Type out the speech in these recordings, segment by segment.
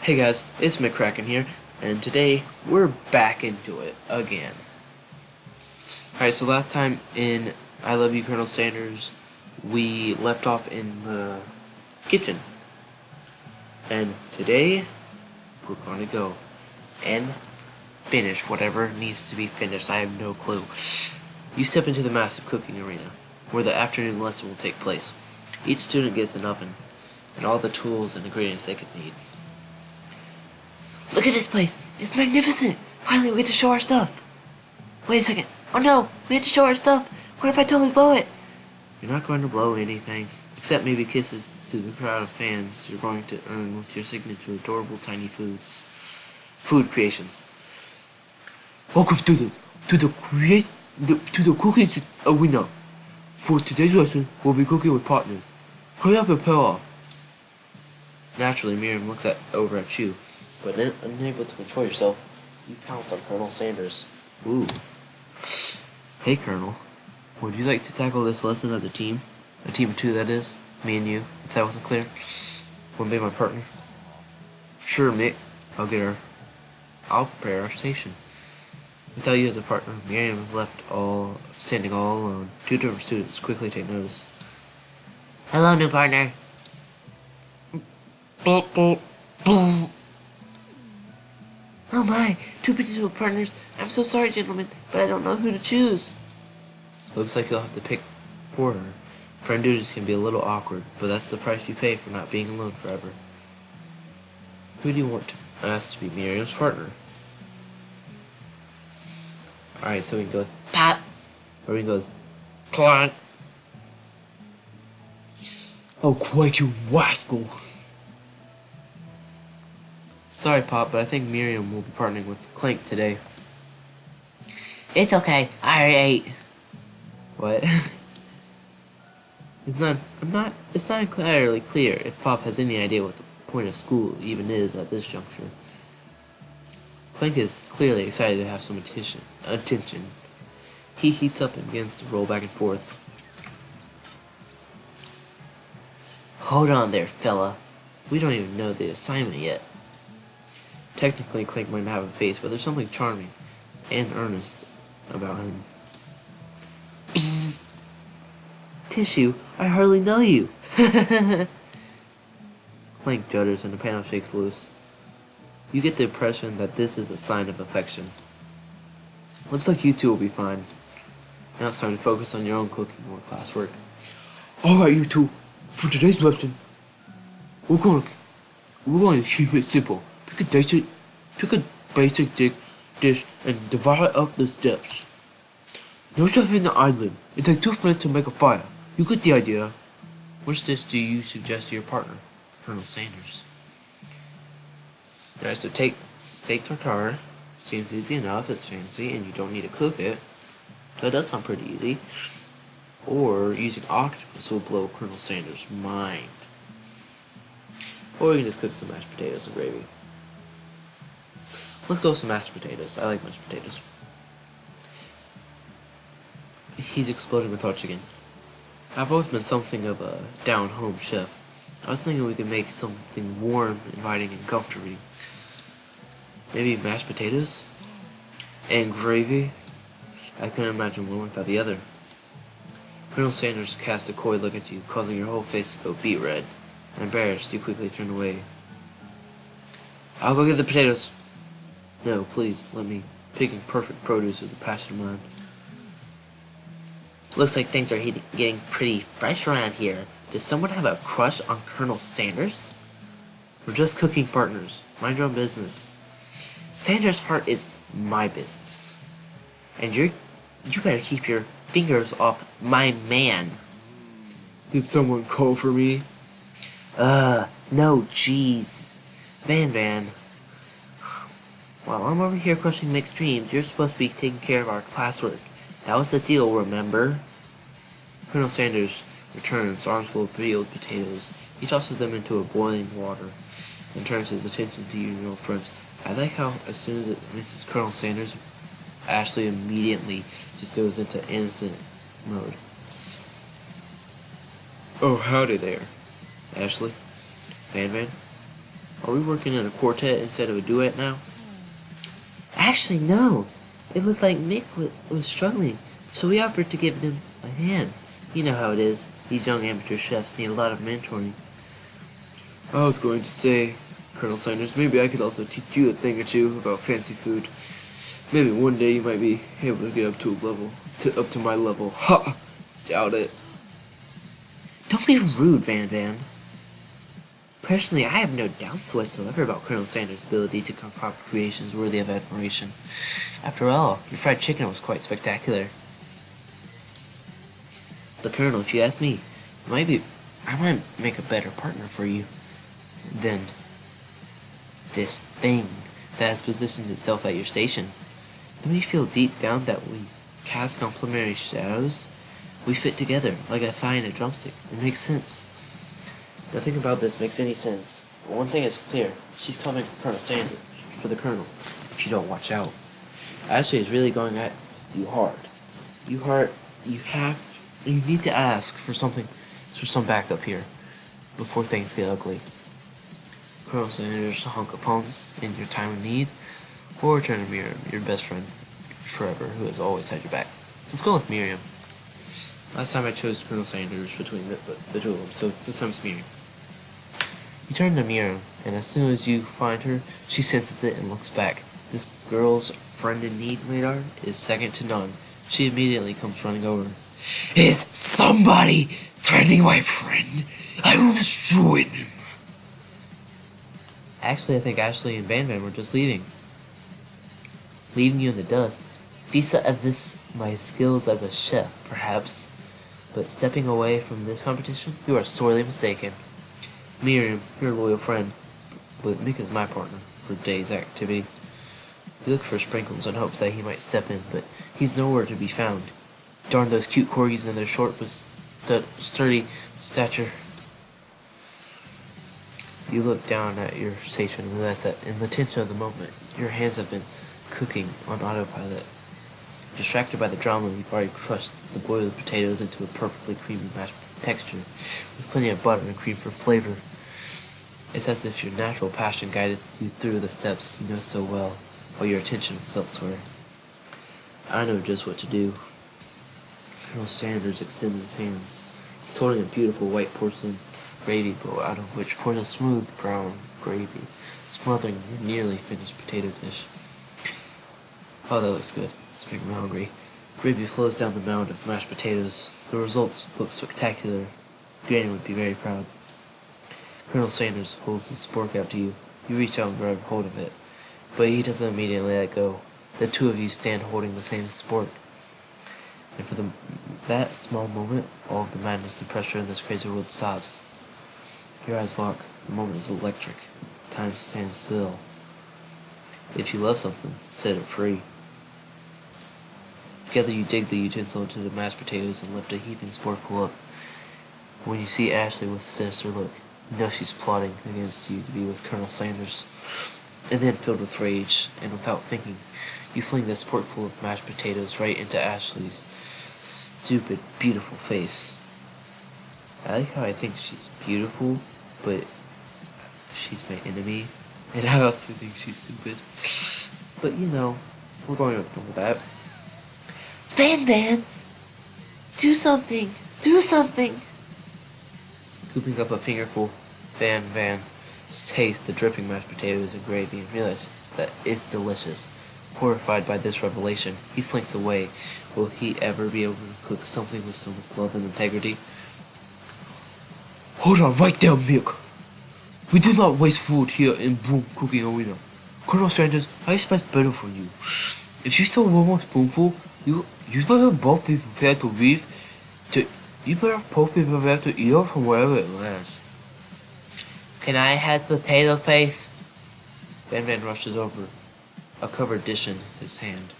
Hey guys, it's McCracken here, and today we're back into it again. Alright, so last time in I Love You, Colonel Sanders, we left off in the kitchen. And today, we're going to go and finish whatever needs to be finished. I have no clue. You step into the massive cooking arena, where the afternoon lesson will take place. Each student gets an oven, and all the tools and ingredients they could need. Look at this place! It's magnificent! Finally, we get to show our stuff! Wait a second. Oh no! We have to show our stuff! What if I totally blow it? You're not going to blow anything. Except maybe kisses to the crowd of fans you're going to earn with your signature adorable tiny food creations. Welcome to the cooking arena. For today's lesson, we'll be cooking with partners. Hurry up and peel off. Naturally, Miriam looks over at you. But then, unable to control yourself, you pounce on Colonel Sanders. Ooh. Hey, Colonel. Would you like to tackle this lesson as a team? A team of two, that is. Me and you, if that wasn't clear. Want to be my partner? Sure, Mick. I'll prepare our station. Without you as a partner, Miriam is left standing all alone. Two different students quickly take notice. Hello, new partner. Oh my, two potential partners. I'm so sorry, gentlemen, but I don't know who to choose. Looks like you'll have to pick for her. Friend duties can be a little awkward, but that's the price you pay for not being alone forever. Who do you want to ask to be Miriam's partner? Alright, so we can go with Pop, or we can go with Clonk. Oh, quite you rascal. Sorry, Pop, but I think Miriam will be partnering with Clank today. It's okay. I already ate. What? It's not entirely clear if Pop has any idea what the point of school even is at this juncture. Clank is clearly excited to have some attention. He heats up and begins to roll back and forth. Hold on there, fella. We don't even know the assignment yet. Technically, Clank might not have a face, but there's something charming and earnest about him. Bzzz. Tissue, I hardly know you. Clank judders and the panel shakes loose. You get the impression that this is a sign of affection. Looks like you two will be fine. Now it's time to focus on your own cooking or classwork. Alright, you two. For today's lesson, we're going to keep it simple. Pick a basic dish and divide up the steps. No stuffing the island. It takes 2 minutes to make a fire. You get the idea. Which dish do you suggest to your partner, Colonel Sanders? Alright, so take steak tartare. Seems easy enough. It's fancy, and you don't need to cook it. That does sound pretty easy. Or using octopus will blow Colonel Sanders' mind. Or you can just cook some mashed potatoes and gravy. Let's go with some mashed potatoes. I like mashed potatoes. He's exploding with thoughts again. I've always been something of a down-home chef. I was thinking we could make something warm, inviting, and comforting. Maybe mashed potatoes? And gravy? I couldn't imagine one without the other. Colonel Sanders casts a coy look at you, causing your whole face to go beet red. Embarrassed, you quickly turn away. I'll go get the potatoes. No, please, let me. Picking perfect produce is a passion of mine. Looks like things are getting pretty fresh around here. Does someone have a crush on Colonel Sanders? We're just cooking partners. Mind your own business. Sanders' heart is my business. And you better keep your fingers off my man. Did someone call for me? No, jeez. Van. While I'm over here crushing Mick's dreams, you're supposed to be taking care of our classwork. That was the deal, remember? Colonel Sanders returns, arms full of peeled potatoes. He tosses them into a boiling water and turns his attention to you and your friends. I like how as soon as it mentions Colonel Sanders, Ashley immediately just goes into innocent mode. Oh, howdy there, Ashley. Van. Are we working in a quartet instead of a duet now? Actually, no. It looked like Mick was struggling, so we offered to give them a hand. You know how it is. These young amateur chefs need a lot of mentoring. I was going to say, Colonel Sanders, maybe I could also teach you a thing or two about fancy food. Maybe one day you might be able to get up to my level. Ha! Doubt it. Don't be rude, Van. Personally, I have no doubts whatsoever about Colonel Sanders' ability to concoct creations worthy of admiration. After all, your fried chicken was quite spectacular. The Colonel, if you ask me, I might make a better partner for you than this thing that has positioned itself at your station. Don't you feel deep down that we cast complementary shadows? We fit together, like a thigh and a drumstick. It makes sense. Nothing about this makes any sense. But one thing is clear. She's coming for Colonel Sanders, for the Colonel, if you don't watch out. Ashley is really going at you hard. You need to ask for some backup here, before things get ugly. Colonel Sanders, a hunk of homes in your time of need, or turn to Miriam, your best friend forever, who has always had your back. Let's go with Miriam. Last time I chose Colonel Sanders between the two of them, so this time it's Miriam. You turn to Miriam, and as soon as you find her, she senses it and looks back. This girl's friend in need radar is second to none. She immediately comes running over. Is somebody threatening my friend? I will destroy them. Actually, I think Ashley and Van were just leaving you in the dust. Visa of this my skills as a chef, perhaps. But stepping away from this competition, you are sorely mistaken. Miriam, your loyal friend, but Mick is my partner for today's activity. He looked for Sprinkles in hopes that he might step in, but he's nowhere to be found. Darn those cute corgis and their short but sturdy stature. You look down at your station and realize that in the tension of the moment, your hands have been cooking on autopilot. Distracted by the drama, you've already crushed the boiled potatoes into a perfectly creamy mashed texture, with plenty of butter and cream for flavor. It's as if your natural passion guided you through the steps you know so well, while your attention was elsewhere. I know just what to do. Colonel Sanders extended his hands. He's holding a beautiful white porcelain gravy bowl, out of which pours a smooth brown gravy, smothering your nearly finished potato dish. Oh, that looks good. It's making me hungry. Gravy flows down the mound of mashed potatoes. The results look spectacular. Granny would be very proud. Colonel Sanders holds his spork out to you. You reach out and grab hold of it, but he doesn't immediately let go. The two of you stand holding the same spork. And for that small moment, all of the madness and pressure in this crazy world stops. Your eyes lock. The moment is electric. Time stands still. If you love something, set it free. Together you dig the utensil into the mashed potatoes and lift a heaping sporkful up. When you see Ashley with a sinister look, you know she's plotting against you to be with Colonel Sanders. And then, filled with rage, and without thinking, you fling this sporkful of mashed potatoes right into Ashley's stupid, beautiful face. I like how I think she's beautiful, but she's my enemy, and I also think she's stupid. But you know, we're going to ignore that. Van! Do something! Scooping up a fingerful, Van tastes the dripping mashed potatoes and gravy and realizes that it's delicious. Horrified by this revelation, he slinks away. Will he ever be able to cook something with so much love and integrity? Hold on right there, Mick. We do not waste food here in Boom Cooking Arena. Colonel Sanders, I expect better from you. If you still want one spoonful, you better both be prepared to leave. You better both be prepared to eat it from wherever it lands. Can I have potato face? Van rushes over, a covered dish in his hand.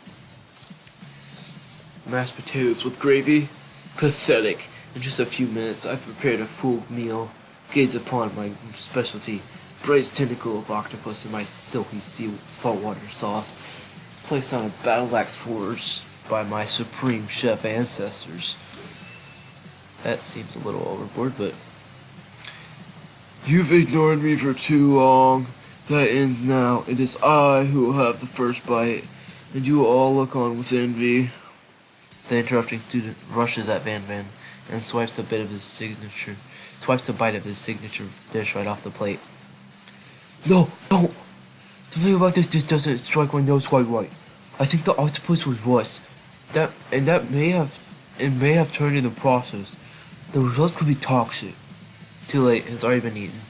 Mashed potatoes with gravy? Pathetic. In just a few minutes, I've prepared a full meal. Gaze upon my specialty, braised tentacle of octopus in my silky saltwater sauce, placed on a battle axe forged by my supreme chef ancestors. That seems a little overboard, but... You've ignored me for too long. That ends now. It is I who will have the first bite, and you will all look on with envy. The interrupting student rushes at Van Van and swipes a bite of his signature dish right off the plate. No, don't! Something about this dish doesn't strike my nose quite right. I think the octopus was rust. That may have turned in the process. The result could be toxic. Too late, it's already been eaten.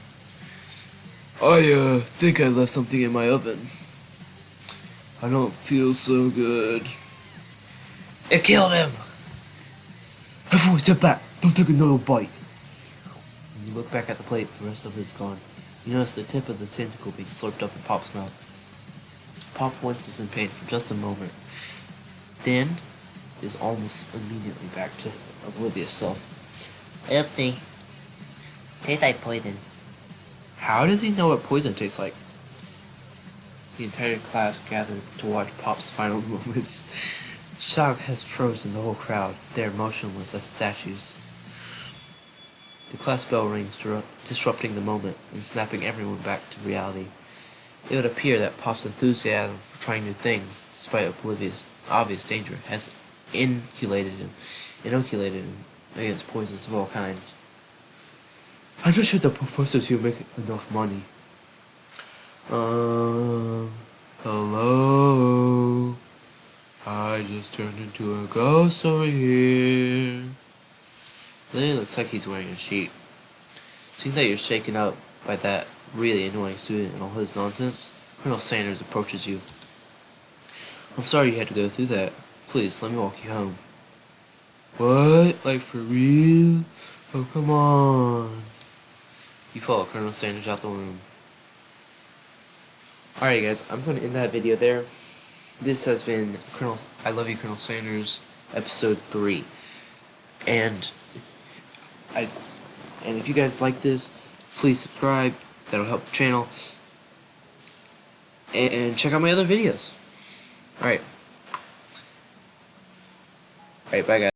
I think I left something in my oven. I don't feel so good. It killed him! Everyone step back. Don't take another bite. When you look back at the plate, the rest of it is gone. You notice the tip of the tentacle being slurped up in Pop's mouth. Pop winces in pain for just a moment, then is almost immediately back to his oblivious self. Oopsie. Tastes like poison. How does he know what poison tastes like? The entire class gathered to watch Pop's final moments. Shock has frozen the whole crowd. They are motionless as statues. The class bell rings, disrupting the moment and snapping everyone back to reality. It would appear that Pop's enthusiasm for trying new things, despite obvious danger, has inoculated him against poisons of all kinds. I'm not sure the professors here make enough money. Hello? I just turned into a ghost over here. Lily looks like he's wearing a sheet. Seeing that you're shaken up by that really annoying student and all his nonsense, Colonel Sanders approaches you. I'm sorry you had to go through that. Please, let me walk you home. What? Like for real? Oh, come on. You follow Colonel Sanders out the room. Alright guys, I'm going to end that video there. This has been I Love You, Colonel Sanders, episode 3. And if you guys like this, please subscribe. That'll help the channel. And check out my other videos. Alright. Alright, bye guys.